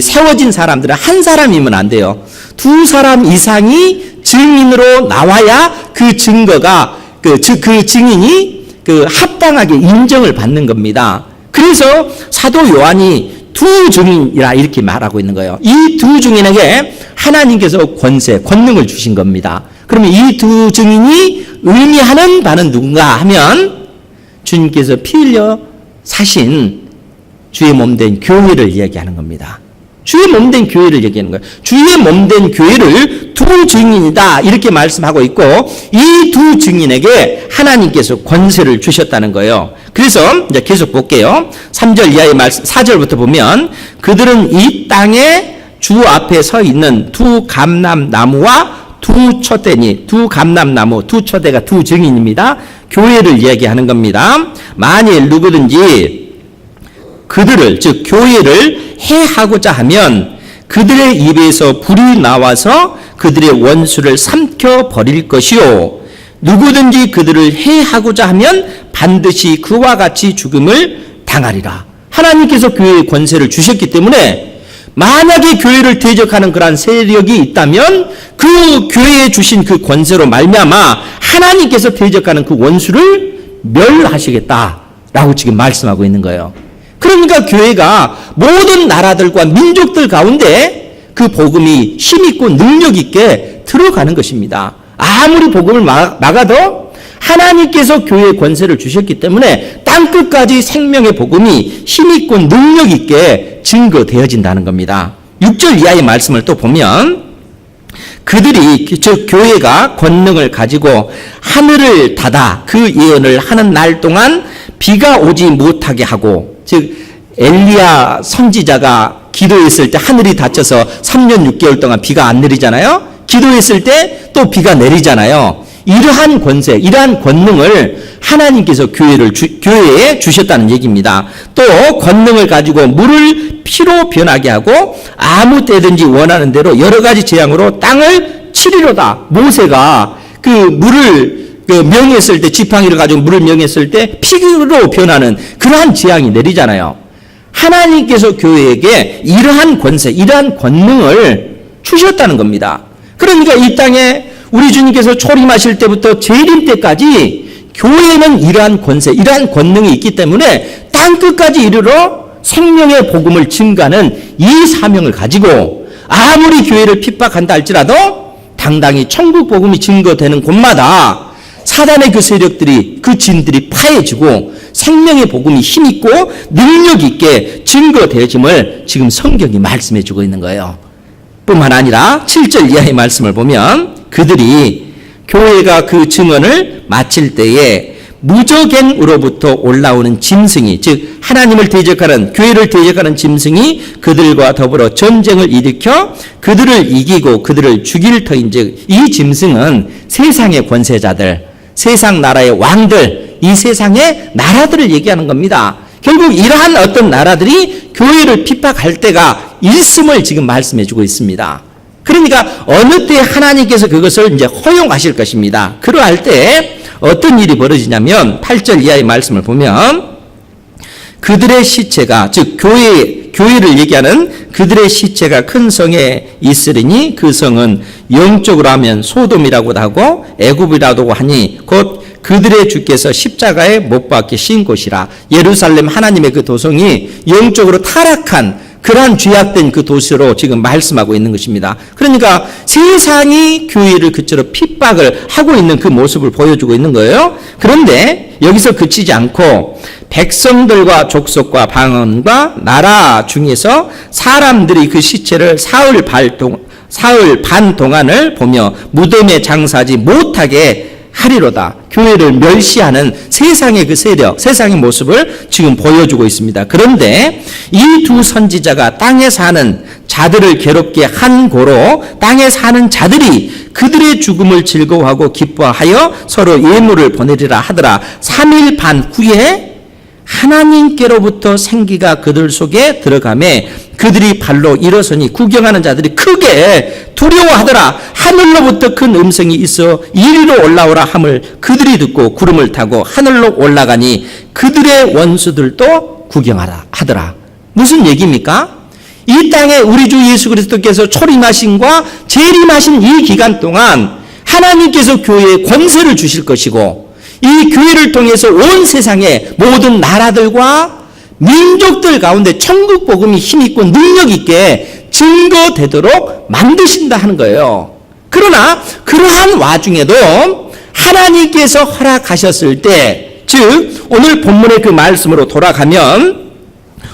세워진 사람들은 한 사람이면 안 돼요. 두 사람 이상이 증인으로 나와야 그 증거가 그 증인이 합당하게 인정을 받는 겁니다. 그래서 사도 요한이 두 증인이라 이렇게 말하고 있는 거예요. 이 두 증인에게 하나님께서 권능을 주신 겁니다. 그러면 이 두 증인이 의미하는 바는 누군가 하면, 주님께서 피 흘려 사신 주의 몸된 교회를 이야기하는 겁니다. 주의 몸된 교회를 얘기하는 거예요. 주의 몸된 교회를 두 증인이다 이렇게 말씀하고 있고, 이 두 증인에게 하나님께서 권세를 주셨다는 거예요. 그래서 이제 계속 볼게요. 3절 이하의 말씀, 4절부터 보면, 그들은 이 땅에 주 앞에 서 있는 두 감람나무와 두 촛대니, 두 감람나무, 두 촛대가 두 증인입니다. 교회를 이야기하는 겁니다. 만일 누구든지 그들을, 즉 교회를 해하고자 하면 그들의 입에서 불이 나와서 그들의 원수를 삼켜 버릴 것이요, 누구든지 그들을 해하고자 하면 반드시 그와 같이 죽음을 당하리라. 하나님께서 교회에 권세를 주셨기 때문에 만약에 교회를 대적하는 그러한 세력이 있다면 그 교회에 주신 그 권세로 말미암아 하나님께서 대적하는 그 원수를 멸하시겠다라고 지금 말씀하고 있는 거예요. 그러니까 교회가 모든 나라들과 민족들 가운데 그 복음이 힘있고 능력있게 들어가는 것입니다. 아무리 복음을 막아도 하나님께서 교회에 권세를 주셨기 때문에 땅끝까지 생명의 복음이 힘있고 능력있게 증거되어진다는 겁니다. 6절 이하의 말씀을 또 보면, 그들이, 즉 교회가 권능을 가지고 하늘을 닫아 그 예언을 하는 날 동안 비가 오지 못하게 하고, 즉 엘리야 선지자가 기도했을 때 하늘이 닫혀서 3년 6개월 동안 비가 안 내리잖아요. 기도했을 때 또 비가 내리잖아요. 이러한 권세, 이러한 권능을 하나님께서 교회에 주셨다는 얘기입니다. 또 권능을 가지고 물을 피로 변하게 하고 아무 때든지 원하는 대로 여러 가지 재앙으로 땅을 치리로다. 모세가 그 물을 명했을 때, 지팡이를 가지고 물을 명했을 때 피로 변하는 그러한 재앙이 내리잖아요. 하나님께서 교회에게 이러한 권세, 이러한 권능을 주셨다는 겁니다. 그러니까 이 땅에 우리 주님께서 초림하실 때부터 재림 때까지 교회는 이러한 권세, 이러한 권능이 있기 때문에 땅끝까지 이르러 생명의 복음을 증가하는 이 사명을 가지고 아무리 교회를 핍박한다 할지라도 당당히 천국 복음이 증거되는 곳마다 사단의 그 세력들이, 그 진들이 파해지고 생명의 복음이 힘있고 능력있게 증거되어짐을 지금 성경이 말씀해주고 있는 거예요. 뿐만 아니라 7절 이하의 말씀을 보면, 그들이 교회가 그 증언을 마칠 때에 무저갱으로부터 올라오는 짐승이, 즉 하나님을 대적하는, 교회를 대적하는 짐승이 그들과 더불어 전쟁을 일으켜 그들을 이기고 그들을 죽일 터인즉, 이 짐승은 세상의 권세자들, 세상 나라의 왕들, 이 세상의 나라들을 얘기하는 겁니다. 결국 이러한 어떤 나라들이 교회를 핍박할 때가 있음을 지금 말씀해주고 있습니다. 그러니까 어느 때 하나님께서 그것을 이제 허용하실 것입니다. 그러할 때 어떤 일이 벌어지냐면 8절 이하의 말씀을 보면, 그들의 시체가, 즉 교회를 얘기하는 그들의 시체가 큰 성에 있으리니 그 성은 영적으로 하면 소돔이라고도 하고 애굽이라고 하니 곧 그들의 주께서 십자가에 못 박히신 곳이라. 예루살렘 하나님의 그 도성이 영적으로 타락한 그러한 죄악된 그 도시로 지금 말씀하고 있는 것입니다. 그러니까 세상이 교회를 그처럼 핍박을 하고 있는 그 모습을 보여주고 있는 거예요. 그런데 여기서 그치지 않고 백성들과 족속과 방언과 나라 중에서 사람들이 그 시체를 사흘 반 동안을 보며 무덤에 장사하지 못하게 하리로다. 교회를 멸시하는 세상의 그 세력, 세상의 모습을 지금 보여주고 있습니다. 그런데 이 두 선지자가 땅에 사는 자들을 괴롭게 한 고로 땅에 사는 자들이 그들의 죽음을 즐거워하고 기뻐하여 서로 예물을 보내리라 하더라. 3일 반 후에 하나님께로부터 생기가 그들 속에 들어가매 그들이 발로 일어서니 구경하는 자들이 크게 두려워하더라. 하늘로부터 큰 음성이 있어 이리로 올라오라 함을 그들이 듣고 구름을 타고 하늘로 올라가니 그들의 원수들도 구경하라 하더라. 무슨 얘기입니까? 이 땅에 우리 주 예수 그리스도께서 초림하심과 재림하신 이 기간 동안 하나님께서 교회에 권세를 주실 것이고 이 교회를 통해서 온 세상의 모든 나라들과 민족들 가운데 천국 복음이 힘있고 능력 있게 증거되도록 만드신다 하는 거예요. 그러나 그러한 와중에도 하나님께서 허락하셨을 때, 즉 오늘 본문의 그 말씀으로 돌아가면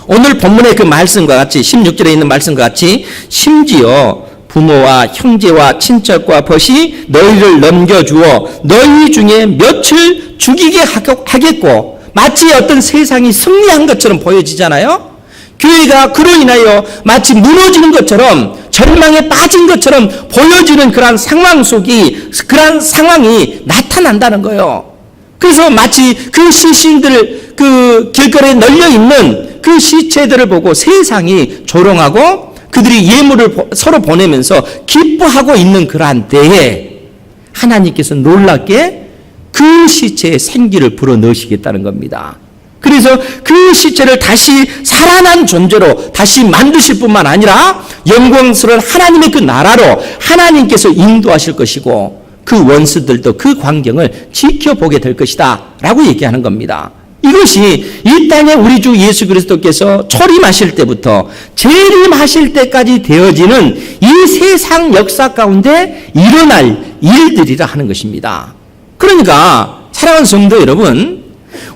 오늘 본문의 그 말씀과 같이 16절에 있는 말씀과 같이 심지어 부모와 형제와 친척과 벗이 너희를 넘겨주어 너희 중에 몇을 죽이게 하겠고 마치 어떤 세상이 승리한 것처럼 보여지잖아요. 교회가 그로 인하여 마치 무너지는 것처럼 절망에 빠진 것처럼 보여지는 그러한 상황 속이 그러한 상황이 나타난다는 거예요. 그래서 마치 그 시신들 그 길거리에 널려 있는 그 시체들을 보고 세상이 조롱하고 그들이 예물을 서로 보내면서 기뻐하고 있는 그러한 때에 하나님께서 놀랍게 그 시체에 생기를 불어넣으시겠다는 겁니다. 그래서 그 시체를 다시 살아난 존재로 다시 만드실 뿐만 아니라 영광스러운 하나님의 그 나라로 하나님께서 인도하실 것이고 그 원수들도 그 광경을 지켜보게 될 것이다 라고 얘기하는 겁니다. 이것이 이 땅에 우리 주 예수 그리스도께서 초림하실 때부터 재림하실 때까지 되어지는 이 세상 역사 가운데 일어날 일들이라 하는 것입니다. 그러니까 사랑하는 성도 여러분,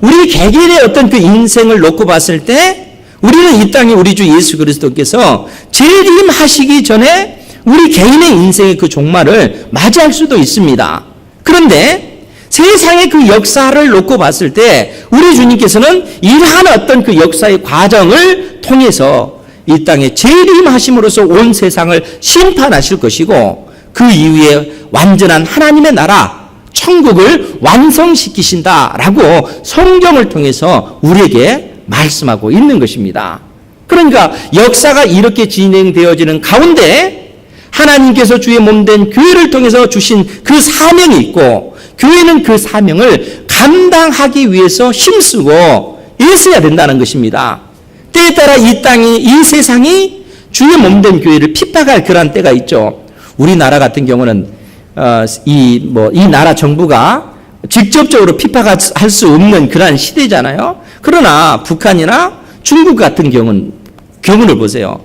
우리 개개인의 어떤 그 인생을 놓고 봤을 때 우리는 이 땅에 우리 주 예수 그리스도께서 재림하시기 전에 우리 개인의 인생의 그 종말을 맞이할 수도 있습니다. 그런데 세상의 그 역사를 놓고 봤을 때 우리 주님께서는 이러한 어떤 그 역사의 과정을 통해서 이 땅에 재림하심으로써 온 세상을 심판하실 것이고 그 이후에 완전한 하나님의 나라 천국을 완성시키신다라고 성경을 통해서 우리에게 말씀하고 있는 것입니다. 그러니까 역사가 이렇게 진행되어지는 가운데 하나님께서 주의 몸된 교회를 통해서 주신 그 사명이 있고 교회는 그 사명을 감당하기 위해서 힘쓰고 애써야 된다는 것입니다. 때에 따라 이 땅이, 이 세상이 주의 몸된 교회를 핍박할 그런 때가 있죠. 우리나라 같은 경우는 이 나라 정부가 직접적으로 핍박할 수 없는 그러한 시대잖아요. 그러나 북한이나 중국 같은 경우를 보세요.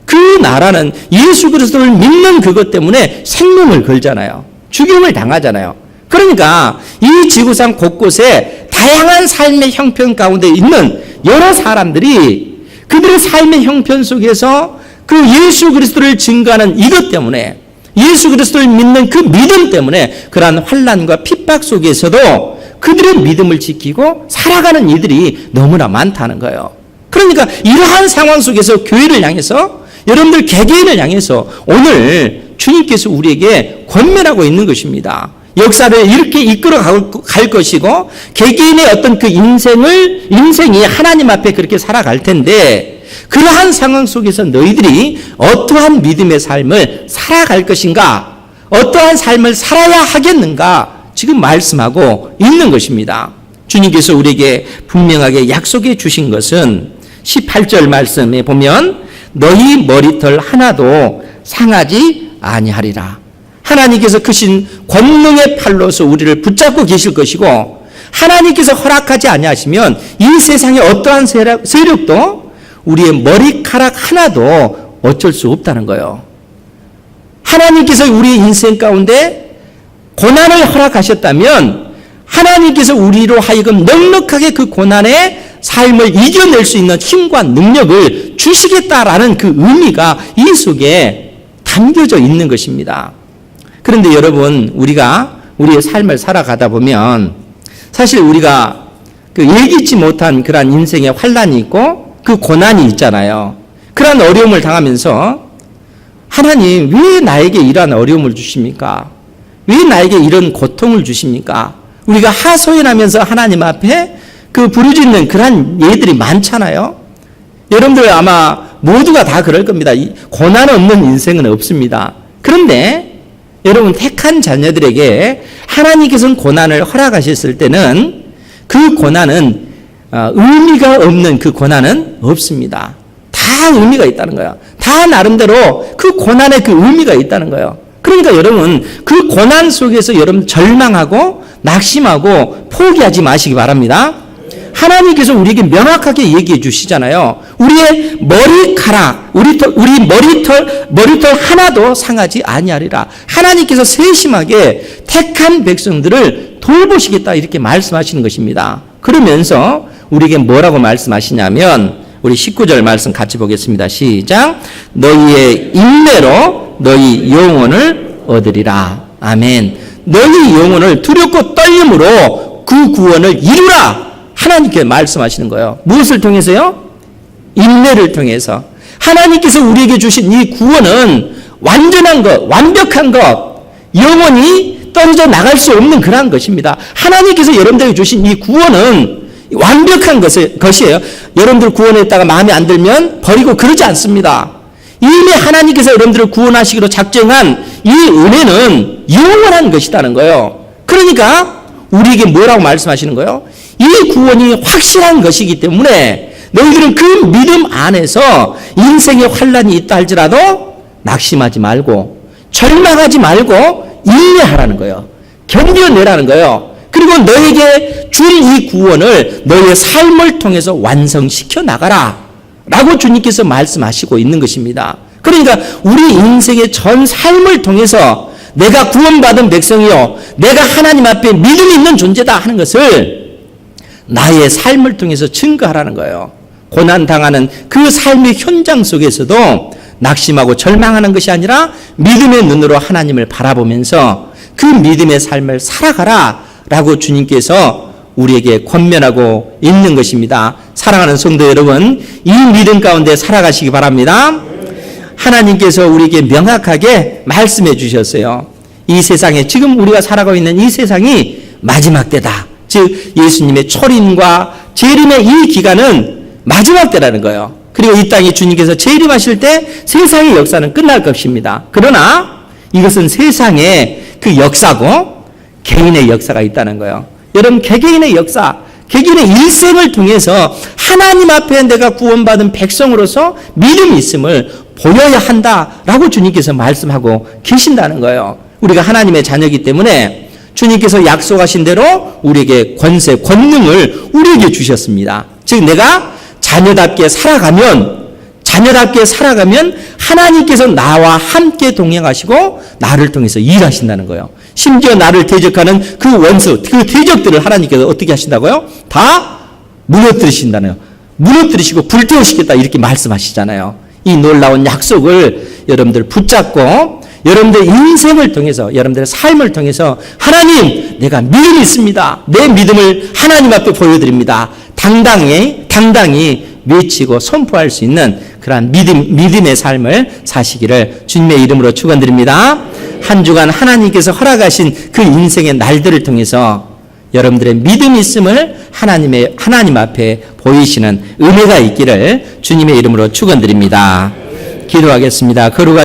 그 나라는 예수 그리스도를 믿는 그것 때문에 생명을 걸잖아요. 죽임을 당하잖아요. 그러니까 이 지구상 곳곳에 다양한 삶의 형편 가운데 있는 여러 사람들이 그들의 삶의 형편 속에서 그 예수 그리스도를 증거하는 이것 때문에 예수 그리스도를 믿는 그 믿음 때문에 그러한 환난과 핍박 속에서도 그들의 믿음을 지키고 살아가는 이들이 너무나 많다는 거예요. 그러니까 이러한 상황 속에서 교회를 향해서 여러분들 개개인을 향해서 오늘 주님께서 우리에게 권면하고 있는 것입니다. 역사를 이렇게 이끌어 갈 것이고 개개인의 어떤 그 인생이 하나님 앞에 그렇게 살아갈 텐데 그러한 상황 속에서 너희들이 어떠한 믿음의 삶을 살아갈 것인가, 어떠한 삶을 살아야 하겠는가 지금 말씀하고 있는 것입니다. 주님께서 우리에게 분명하게 약속해 주신 것은 18절 말씀에 보면 너희 머리털 하나도 상하지 아니하리라. 하나님께서 크신 권능의 팔로서 우리를 붙잡고 계실 것이고, 하나님께서 허락하지 아니하시면 이 세상의 어떠한 세력도 우리의 머리카락 하나도 어쩔 수 없다는 거예요. 하나님께서 우리의 인생 가운데 고난을 허락하셨다면 하나님께서 우리로 하여금 넉넉하게 그 고난의 삶을 이겨낼 수 있는 힘과 능력을 주시겠다라는 그 의미가 이 속에 담겨져 있는 것입니다. 그런데 여러분, 우리가 우리의 삶을 살아가다 보면 사실 우리가 그 예기치 못한 그런 인생의 환란이 있고 그 고난이 있잖아요. 그런 어려움을 당하면서 하나님, 왜 나에게 이러한 어려움을 주십니까? 왜 나에게 이런 고통을 주십니까? 우리가 하소연하면서 하나님 앞에 그 부르짖는 그런 예들이 많잖아요. 여러분들 아마 모두가 다 그럴 겁니다. 고난 없는 인생은 없습니다. 그런데 여러분, 택한 자녀들에게 하나님께서는 고난을 허락하셨을 때는 그 고난은 의미가 없는 그 고난은 없습니다. 다 의미가 있다는 거예요. 다 나름대로 그 고난에 그 의미가 있다는 거예요. 그러니까 여러분, 그 고난 속에서 여러분 절망하고 낙심하고 포기하지 마시기 바랍니다. 하나님께서 우리에게 명확하게 얘기해 주시잖아요. 우리의 머리카락, 우리 머리털 하나도 상하지 아니하리라. 하나님께서 세심하게 택한 백성들을 돌보시겠다, 이렇게 말씀하시는 것입니다. 그러면서 우리에게 뭐라고 말씀하시냐면, 우리 19절 말씀 같이 보겠습니다. 시작. 너희의 인내로 너희 영혼을 얻으리라. 아멘. 너희 영혼을 두렵고 떨림으로 그 구원을 이루라. 하나님께 말씀하시는 거예요. 무엇을 통해서요? 인내를 통해서. 하나님께서 우리에게 주신 이 구원은 완전한 것, 완벽한 것, 영원히 떨어져 나갈 수 없는 그러한 것입니다. 하나님께서 여러분들에게 주신 이 구원은 완벽한 것이에요. 여러분들 구원했다가 마음에 안 들면 버리고 그러지 않습니다. 이미 하나님께서 여러분들을 구원하시기로 작정한 이 은혜는 영원한 것이라는 거예요. 그러니까 우리에게 뭐라고 말씀하시는 거예요? 이 구원이 확실한 것이기 때문에 너희들은 그 믿음 안에서 인생의 환란이 있다 할지라도 낙심하지 말고 절망하지 말고 인내하라는 거예요. 견뎌내라는 거예요. 그리고 너에게 줄 이 구원을 너의 삶을 통해서 완성시켜 나가라 라고 주님께서 말씀하시고 있는 것입니다. 그러니까 우리 인생의 전 삶을 통해서 내가 구원받은 백성이요, 내가 하나님 앞에 믿음이 있는 존재다 하는 것을 나의 삶을 통해서 증거하라는 거예요. 고난당하는 그 삶의 현장 속에서도 낙심하고 절망하는 것이 아니라 믿음의 눈으로 하나님을 바라보면서 그 믿음의 삶을 살아가라 라고 주님께서 우리에게 권면하고 있는 것입니다. 사랑하는 성도 여러분, 이 믿음 가운데 살아가시기 바랍니다. 하나님께서 우리에게 명확하게 말씀해 주셨어요. 이 세상에, 지금 우리가 살아가고 있는 이 세상이 마지막 때다. 즉 예수님의 초림과 재림의 이 기간은 마지막 때라는 거예요. 그리고 이 땅에 주님께서 재림하실 때 세상의 역사는 끝날 것입니다. 그러나 이것은 세상의 그 역사고 개인의 역사가 있다는 거예요. 여러분, 개개인의 역사, 개개인의 일생을 통해서 하나님 앞에 내가 구원받은 백성으로서 믿음이 있음을 보여야 한다라고 주님께서 말씀하고 계신다는 거예요. 우리가 하나님의 자녀이기 때문에 주님께서 약속하신 대로 우리에게 권세, 권능을 우리에게 주셨습니다. 즉 내가 자녀답게 살아가면 하나님께서 나와 함께 동행하시고 나를 통해서 일하신다는 거예요. 심지어 나를 대적하는 그 원수, 그 대적들을 하나님께서 어떻게 하신다고요? 다 무너뜨리신다네요. 무너뜨리시고 불태우시겠다 이렇게 말씀하시잖아요. 이 놀라운 약속을 여러분들 붙잡고 여러분들의 인생을 통해서, 여러분들의 삶을 통해서 하나님, 내가 믿음이 있습니다. 내 믿음을 하나님 앞에 보여드립니다. 당당히 외치고 선포할 수 있는 그러한 믿음의 삶을 사시기를 주님의 이름으로 축원드립니다. 한 주간 하나님께서 허락하신 그 인생의 날들을 통해서 여러분들의 믿음이 있음을 하나님 앞에 보이시는 은혜가 있기를 주님의 이름으로 축원드립니다. 기도하겠습니다. 거룩하신